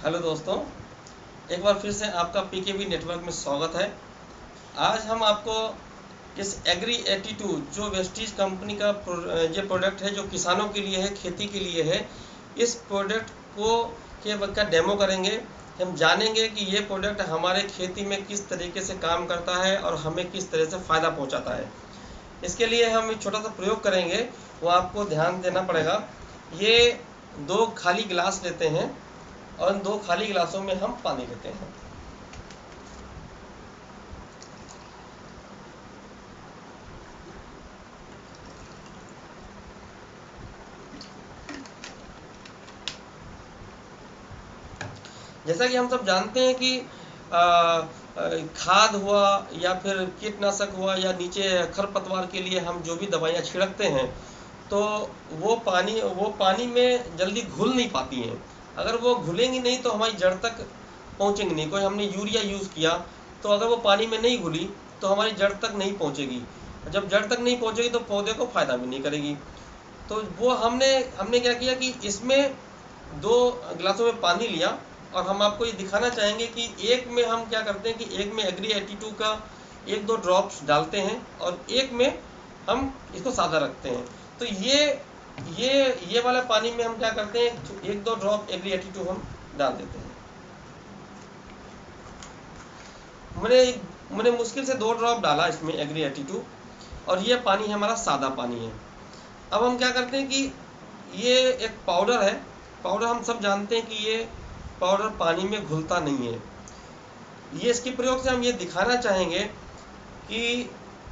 Hello दोस्तों, एक बार फिर से आपका पीकेवी नेटवर्क में स्वागत है। आज हम आपको इस एग्री 82 जो वेस्टीज कंपनी का ये प्रोडक्ट है जो किसानों के लिए है, खेती के लिए है, इस प्रोडक्ट का डेमो करेंगे। हम जानेंगे कि ये प्रोडक्ट हमारे खेती में किस तरीके से काम करता है और हमें किस तरह से फ़ायदा पहुंचाता है। इसके लिए हम एक छोटा सा प्रयोग करेंगे, वो आपको ध्यान देना पड़ेगा। ये 2 खाली गिलास लेते हैं और इन 2 खाली गिलासों में हम पानी लेते हैं। जैसा कि हम सब जानते हैं कि खाद हुआ या फिर कीटनाशक हुआ या नीचे खरपतवार के लिए हम जो भी दवाइयाँ छिड़कते हैं, तो वो पानी में जल्दी घुल नहीं पाती हैं। अगर वो घुलेंगी नहीं तो हमारी जड़ तक पहुँचेंगी नहीं। कोई हमने यूरिया यूज़ किया, तो अगर वो पानी में नहीं घुली तो हमारी जड़ तक नहीं पहुँचेगी। जब जड़ तक नहीं पहुँचेगी तो पौधे को फ़ायदा भी नहीं करेगी। तो वो हमने क्या किया कि इसमें 2 गिलासों में पानी लिया, और हम आपको ये दिखाना चाहेंगे कि एक में हम क्या करते हैं कि एक में एग्री 82 का 1-2 ड्रॉप्स डालते हैं और एक में हम इसको सादा रखते हैं। तो ये वाला पानी में हम क्या करते हैं, 1-2 ड्रॉप एग्री 82 हम डाल देते हैं। मैंने मैंने मुश्किल से 2 ड्रॉप डाला इसमें एग्री 82, और ये पानी हमारा सादा पानी है। अब हम क्या करते हैं कि ये एक पाउडर है। पाउडर हम सब जानते हैं कि ये पाउडर पानी में घुलता नहीं है। ये इसके प्रयोग से हम ये दिखाना चाहेंगे कि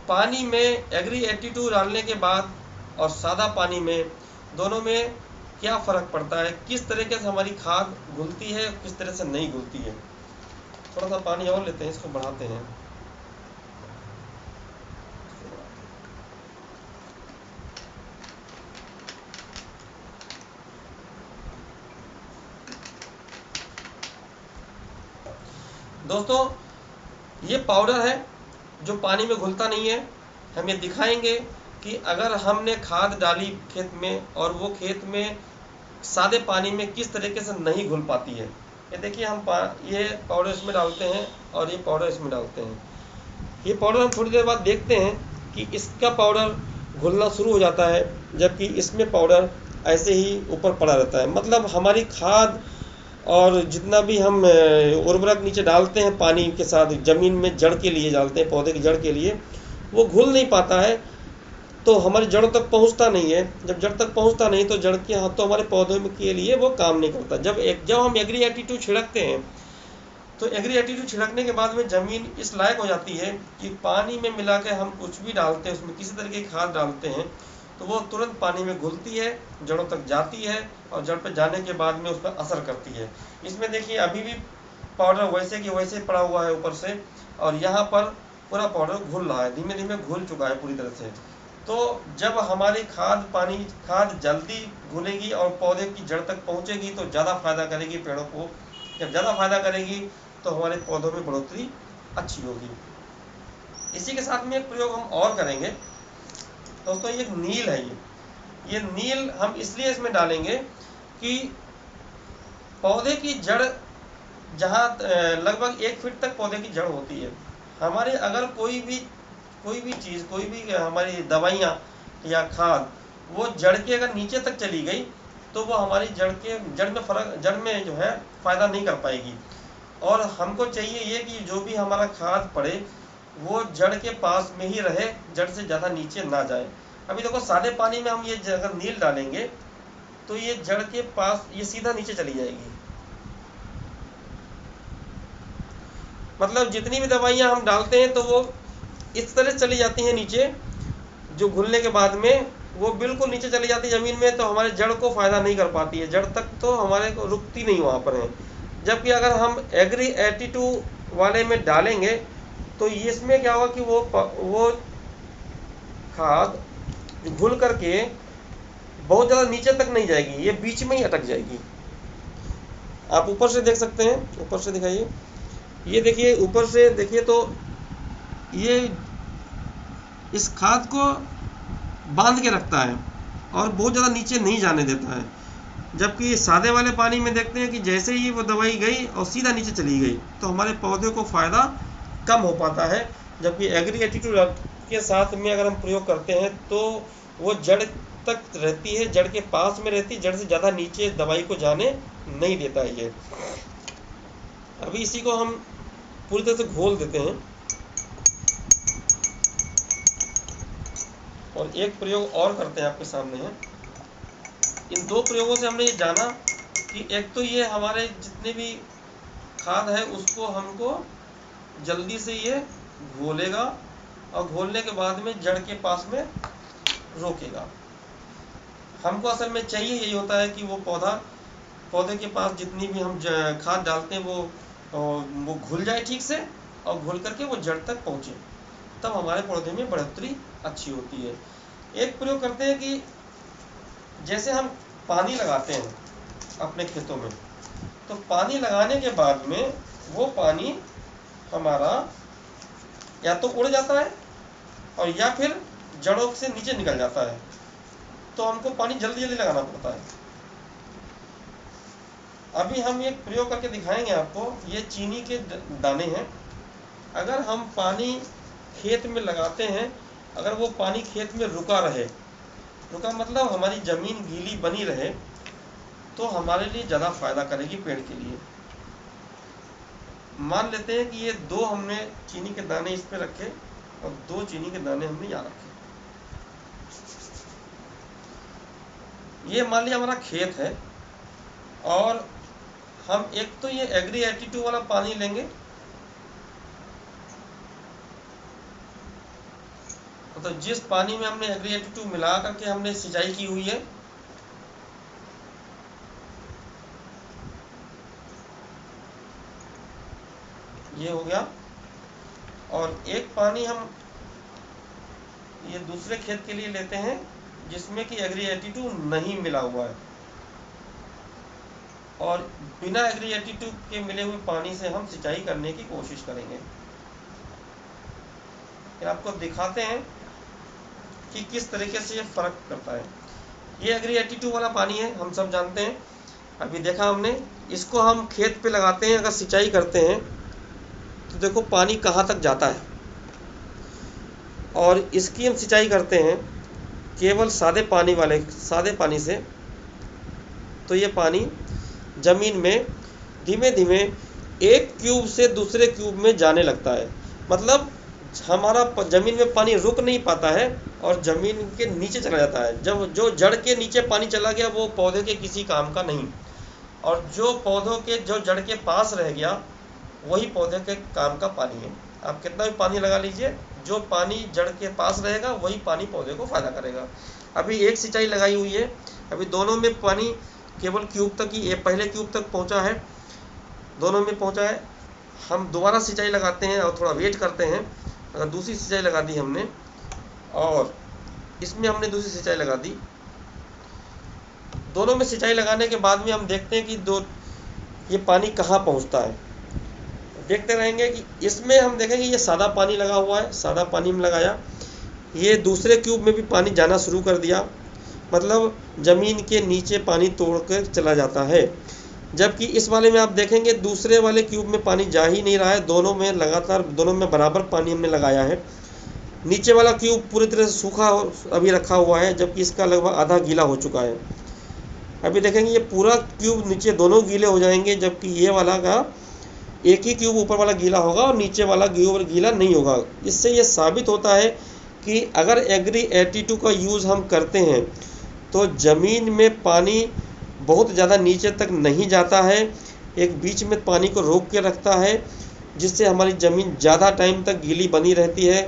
पानी में एग्री 82 डालने के बाद और सादा पानी में, दोनों में क्या फ़र्क पड़ता है, किस तरीके से हमारी खाद घुलती है, किस तरह से नहीं घुलती है। थोड़ा सा पानी और लेते हैं, इसको बढ़ाते हैं। दोस्तों, ये पाउडर है जो पानी में घुलता नहीं है। हम ये दिखाएंगे कि अगर हमने खाद डाली खेत में और वो खेत में सादे पानी में किस तरीके से नहीं घुल पाती है। ये देखिए, ये पाउडर इसमें डालते हैं और ये पाउडर इसमें डालते हैं। ये पाउडर हम थोड़ी देर बाद देखते हैं कि इसका पाउडर घुलना शुरू हो जाता है, जबकि इसमें पाउडर ऐसे ही ऊपर पड़ा रहता है। मतलब हमारी खाद और जितना भी हम उर्वरक नीचे डालते हैं पानी के साथ, ज़मीन में जड़ के लिए डालते हैं, पौधे की जड़ के लिए, वो घुल नहीं पाता है, तो हमारी जड़ों तक पहुंचता नहीं है। जब जड़ तक पहुंचता नहीं तो जड़ के हाथ तो हमारे पौधे के लिए वो काम नहीं करता। जब हम एग्री 82 छिड़कते हैं, तो एग्री 82 छिड़कने के बाद में ज़मीन इस लायक हो जाती है कि पानी में मिला के हम कुछ भी डालते हैं, उसमें किसी तरह की खाद डालते हैं, तो वो तुरंत पानी में घुलती है, जड़ों तक जाती है और जड़ पे जाने के बाद में उस पर असर करती है। इसमें देखिए, अभी भी पाउडर वैसे कि वैसे पड़ा हुआ है ऊपर से, और यहाँ पर पूरा पाउडर घुल रहा है, धीमे धीमे घुल चुका है पूरी तरह से। तो जब हमारी खाद जल्दी घुलेगी और पौधे की जड़ तक पहुँचेगी तो ज़्यादा फायदा करेगी पेड़ों को। जब ज़्यादा फायदा करेगी तो हमारे पौधों में बढ़ोतरी अच्छी होगी। इसी के साथ में एक प्रयोग हम और करेंगे दोस्तों। ये नील है। ये नील हम इसलिए इसमें डालेंगे कि पौधे की जड़ जहाँ लगभग 1 फीट तक पौधे की जड़ होती है। हमारे अगर कोई भी चीज़, कोई भी हमारी दवाइयाँ या खाद, वो जड़ के अगर नीचे तक चली गई तो वो हमारी जड़ में जो है फ़ायदा नहीं कर पाएगी। और हमको चाहिए ये कि जो भी हमारा खाद पड़े वो जड़ के पास में ही रहे, जड़ से ज़्यादा नीचे ना जाए। अभी देखो, सादे पानी में हम ये अगर नील डालेंगे तो ये जड़ के पास ये सीधा नीचे चली जाएगी। मतलब जितनी भी दवाइयाँ हम डालते हैं तो वो इस तरह चली जाती हैं नीचे, जो घुलने के बाद में वो बिल्कुल नीचे चली जाती है ज़मीन में, तो हमारे जड़ को फ़ायदा नहीं कर पाती है, जड़ तक तो हमारे को रुकती नहीं वहाँ पर है। जबकि अगर हम एग्री 82 वाले में डालेंगे तो इसमें क्या होगा कि वो खाद घुल करके बहुत ज़्यादा नीचे तक नहीं जाएगी, ये बीच में ही अटक जाएगी। आप ऊपर से देख सकते हैं, ऊपर से दिखाइए, ये देखिए, ऊपर से देखिए तो ये इस खाद को बांध के रखता है और बहुत ज़्यादा नीचे नहीं जाने देता है। जबकि सादे वाले पानी में देखते हैं कि जैसे ही वो दवाई गई और सीधा नीचे चली गई, तो हमारे पौधे को फ़ायदा कम हो पाता है। जबकि एग्री एटीट्यूड के साथ में अगर हम प्रयोग करते हैं तो वो जड़ तक रहती है, जड़ के पास में रहती है, जड़ से ज़्यादा नीचे दवाई को जाने नहीं देता है ये। अभी इसी को हम पूरी तरह से घोल देते हैं और एक प्रयोग और करते हैं, आपके सामने है। इन दो प्रयोगों से हमने ये जाना कि एक तो ये हमारे जितने भी खाद है उसको हमको जल्दी से ये घोलेगा और घोलने के बाद में जड़ के पास में रोकेगा। हमको असल में चाहिए यही होता है कि वो पौधे के पास जितनी भी हम खाद डालते हैं वो घुल जाए ठीक से और घुल करके वो जड़ तक पहुँचे, तब हमारे पौधे में बढ़ोतरी अच्छी होती है। एक प्रयोग करते हैं कि जैसे हम पानी लगाते हैं अपने खेतों में, तो पानी लगाने के बाद में वो पानी हमारा या तो उड़ जाता है और या फिर जड़ों से नीचे निकल जाता है, तो हमको पानी जल्दी जल्दी लगाना पड़ता है। अभी हम एक प्रयोग करके दिखाएंगे आपको। ये चीनी के दाने हैं। अगर हम पानी खेत में लगाते हैं, अगर वो पानी खेत में रुका मतलब हमारी ज़मीन गीली बनी रहे, तो हमारे लिए ज़्यादा फायदा करेगी पेड़ के लिए। मान लेते हैं कि ये दो हमने चीनी के दाने इस पे रखे और दो चीनी के दाने हमने यहाँ रखे। ये मान लिया हमारा खेत है और हम एक तो ये एग्री एटीट्यूड वाला पानी लेंगे, मतलब जिस पानी में हमने एग्री एटीट्यूड मिला करके हमने सिंचाई की हुई है, ये हो गया। और एक पानी हम ये दूसरे खेत के लिए लेते हैं जिसमें कि एग्री एटीट्यूड नहीं मिला हुआ है, और बिना एग्री एटीट्यूड के मिले हुए पानी से हम सिंचाई करने की कोशिश करेंगे। फिर आपको दिखाते हैं कि किस तरीके से ये फर्क करता है। ये एग्री एटीट्यूड वाला पानी है, हम सब जानते हैं, अभी देखा हमने। इसको हम खेत पे लगाते हैं, अगर सिंचाई करते हैं तो देखो पानी कहाँ तक जाता है। और इसकी हम सिंचाई करते हैं केवल सादे पानी से, तो ये पानी ज़मीन में धीमे धीमे एक क्यूब से दूसरे क्यूब में जाने लगता है। मतलब हमारा ज़मीन में पानी रुक नहीं पाता है और ज़मीन के नीचे चला जाता है। जब जो जड़ के नीचे पानी चला गया वो पौधे के किसी काम का नहीं, और जो पौधों के जो जड़ के पास रह गया वही पौधे के काम का पानी है। आप कितना भी पानी लगा लीजिए, जो पानी जड़ के पास रहेगा वही पानी पौधे को फायदा करेगा। अभी एक सिंचाई लगाई हुई है, अभी दोनों में पानी केवल क्यूब तक ही, पहले क्यूब तक पहुंचा है, दोनों में पहुंचा है। हम दोबारा सिंचाई लगाते हैं और थोड़ा वेट करते हैं। अगर दूसरी सिंचाई लगा दी हमने और इसमें हमने दूसरी सिंचाई लगा दी, दोनों में सिंचाई लगाने के बाद में हम देखते हैं कि ये पानी कहाँ पहुंचता है। देखते रहेंगे कि इसमें हम देखेंगे ये सादा पानी लगा हुआ है, सादा पानी में लगाया, ये दूसरे क्यूब में भी पानी जाना शुरू कर दिया, मतलब ज़मीन के नीचे पानी तोड़कर चला जाता है। जबकि इस वाले में आप देखेंगे दूसरे वाले क्यूब में पानी जा ही नहीं रहा है, दोनों में लगातार, दोनों में बराबर पानी हमने लगाया है। नीचे वाला क्यूब पूरी तरह से सूखा अभी रखा हुआ है, जबकि इसका लगभग आधा गीला हो चुका है। अभी देखेंगे ये पूरा क्यूब नीचे दोनों गीले हो जाएंगे, जबकि ये वाला का एक ही क्यूब ऊपर वाला गीला होगा और नीचे वाला क्यूब गीला नहीं होगा। इससे ये साबित होता है कि अगर एग्री एटीट्यूड का यूज़ हम करते हैं तो ज़मीन में पानी बहुत ज़्यादा नीचे तक नहीं जाता है, एक बीच में पानी को रोक के रखता है, जिससे हमारी ज़मीन ज़्यादा टाइम तक गीली बनी रहती है।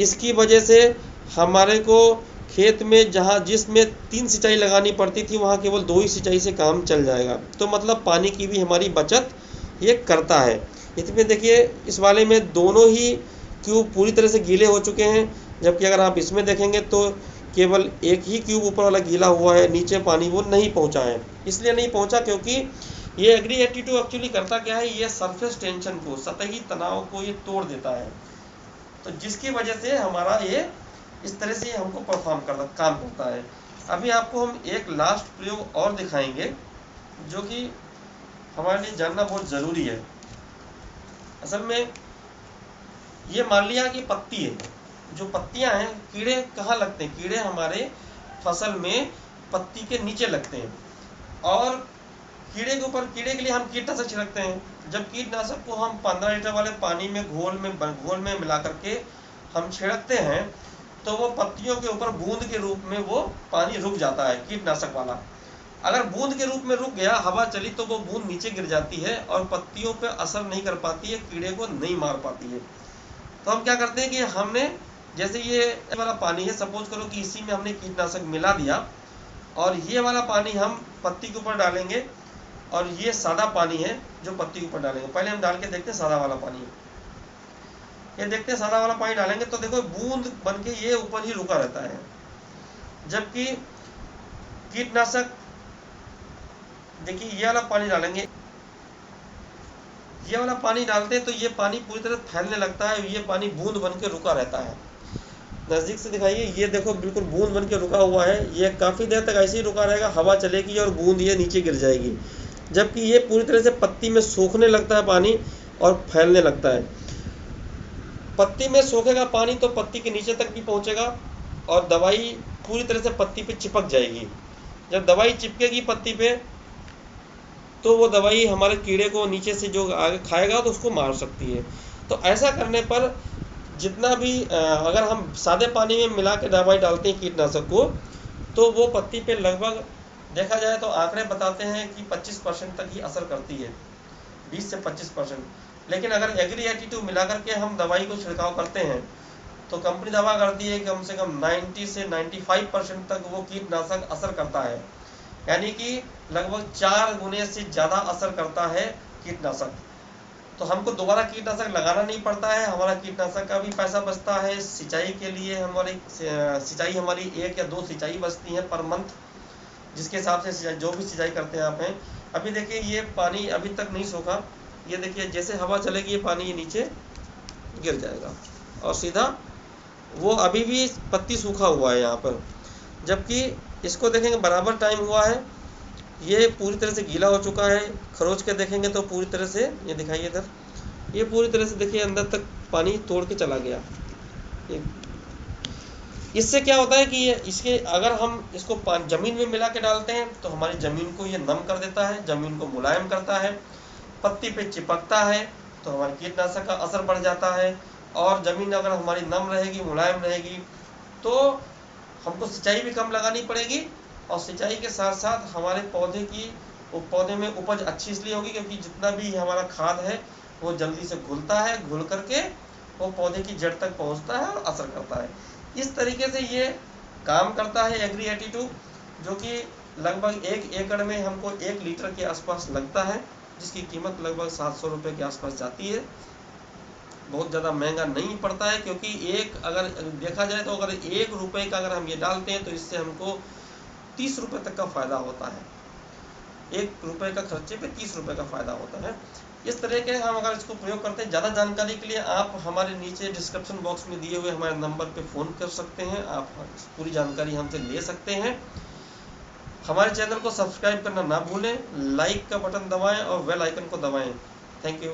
इसकी वजह से हमारे को खेत में जिसमें 3 सिंचाई लगानी पड़ती थी वहाँ केवल 2 ही सिंचाई से काम चल जाएगा। तो मतलब पानी की भी हमारी बचत ये करता है। इसमें देखिए इस वाले में दोनों ही क्यूब पूरी तरह से गीले हो चुके हैं, जबकि अगर आप इसमें देखेंगे तो केवल एक ही क्यूब ऊपर वाला गीला हुआ है, नीचे पानी वो नहीं पहुंचा है। इसलिए नहीं पहुंचा क्योंकि ये एग्री एटीट्यूड एक्चुअली करता क्या है, ये सरफेस टेंशन को, सतही तनाव को ये तोड़ देता है, तो जिसकी वजह से हमारा ये इस तरह से हमको काम करता है। अभी आपको हम एक लास्ट प्रयोग और दिखाएंगे जो कि हमारे लिए जानना बहुत ज़रूरी है। असल में ये मान लिया कि पत्ती है, जो पत्तियां हैं, कीड़े कहाँ लगते हैं? कीड़े हमारे फसल में पत्ती के नीचे लगते हैं, और कीड़े के ऊपर, कीड़े के लिए हम कीटनाशक छिड़कते हैं। जब कीटनाशक को हम 15 लीटर वाले पानी में घोल में मिला करके हम छिड़कते हैं, तो वो पत्तियों के ऊपर बूंद के रूप में वो पानी रुक जाता है कीटनाशक वाला। अगर बूंद के रूप में रुक गया, हवा चली तो वो बूंद नीचे गिर जाती है और पत्तियों पे असर नहीं कर पाती है, कीड़े को नहीं मार पाती है। तो हम क्या करते हैं कि हमने, जैसे ये वाला पानी है, सपोज करो कि इसी में हमने कीटनाशक मिला दिया, और ये वाला पानी हम पत्ती के ऊपर डालेंगे, और ये सादा पानी है जो पत्ती के ऊपर डालेंगे। पहले हम डाल के देखते हैं सादा वाला पानी, ये देखते हैं सादा वाला पानी डालेंगे तो देखो बूंद बन के ये ऊपर ही रुका रहता है। जबकि कीटनाशक, देखिए ये वाला पानी डालेंगे, ये वाला पानी डालते हैं तो ये पानी पूरी तरह फैलने लगता है, ये पानी बूंद बन के रुका रहता है। नज़दीक से दिखाइए, ये देखो बिल्कुल बूंद बन के रुका हुआ है, ये काफ़ी देर तक ऐसे ही रुका रहेगा, हवा चलेगी और बूंद ये नीचे गिर जाएगी। जबकि ये पूरी तरह से पत्ती में सूखने लगता है पानी और फैलने लगता है। पत्ती में सूखेगा पानी तो पत्ती के नीचे तक भी पहुंचेगा और दवाई पूरी तरह से पत्ती पे चिपक जाएगी। जब दवाई चिपकेगी पत्ती पे तो वो दवाई हमारे कीड़े को नीचे से जो आगे खाएगा तो उसको मार सकती है। तो ऐसा करने पर जितना भी अगर हम सादे पानी में मिला के दवाई डालते हैं कीटनाशक को, तो वो पत्ती पे लगभग देखा जाए तो आंकड़े बताते हैं कि 25% तक ही असर करती है, 20 से 25%। लेकिन अगर एग्री एटीट्यूड मिला करके हम दवाई को छिड़काव करते हैं तो कंपनी दावा करती है कि कम से कम 90 से 95% तक वो कीटनाशक असर करता है, यानी कि लगभग 4 गुने से ज़्यादा असर करता है कीटनाशक। तो हमको दोबारा कीटनाशक लगाना नहीं पड़ता है, हमारा कीटनाशक का भी पैसा बचता है। सिंचाई के लिए हमारी सिंचाई, हमारी 1 या 2 सिंचाई बचती है पर मंथ, जिसके हिसाब से सिंचाई, जो भी सिंचाई करते हैं आप हैं। अभी देखिए ये पानी अभी तक नहीं सूखा, ये देखिए जैसे हवा चलेगी ये पानी ये नीचे गिर जाएगा और सीधा वो अभी भी पत्ती सूखा हुआ है यहाँ पर। जबकि इसको देखेंगे बराबर टाइम हुआ है, ये पूरी तरह से गीला हो चुका है। खरोच के देखेंगे तो पूरी तरह से, ये दिखाइए इधर, ये पूरी तरह से देखिए अंदर तक पानी तोड़ के चला गया। इससे क्या होता है कि ये इसके अगर हम इसको ज़मीन में मिला के डालते हैं तो हमारी ज़मीन को ये नम कर देता है, ज़मीन को मुलायम करता है, पत्ती पे चिपकता है तो हमारे कीटनाशक का असर बढ़ जाता है। और ज़मीन अगर हमारी नम रहेगी, मुलायम रहेगी, तो हमको सिंचाई भी कम लगानी पड़ेगी, और सिंचाई के साथ साथ हमारे पौधे में उपज अच्छी इसलिए होगी क्योंकि जितना भी हमारा खाद है वो जल्दी से घुलता है, घुल करके वो पौधे की जड़ तक पहुंचता है और असर करता है। इस तरीके से ये काम करता है एग्री एटीट्यूड, जो कि लगभग 1 एकड़ में हमको 1 लीटर के आसपास लगता है, जिसकी कीमत लगभग 700 रुपये के आसपास जाती है। बहुत ज़्यादा महंगा नहीं पड़ता है, क्योंकि एक अगर देखा जाए तो अगर 1 रुपये का अगर हम ये डालते हैं तो इससे हमको 30 रुपये तक का फ़ायदा होता है। 1 रुपये का खर्चे पे 30 रुपये का फ़ायदा होता है। इस तरह के हम अगर इसको प्रयोग करते हैं, ज़्यादा जानकारी के लिए आप हमारे नीचे डिस्क्रिप्शन बॉक्स में दिए हुए हमारे नंबर पे फ़ोन कर सकते हैं, आप पूरी जानकारी हमसे ले सकते हैं। हमारे चैनल को सब्सक्राइब करना ना भूलें, लाइक का बटन दबाएं और बेल आइकन को दबाएं। Thank you.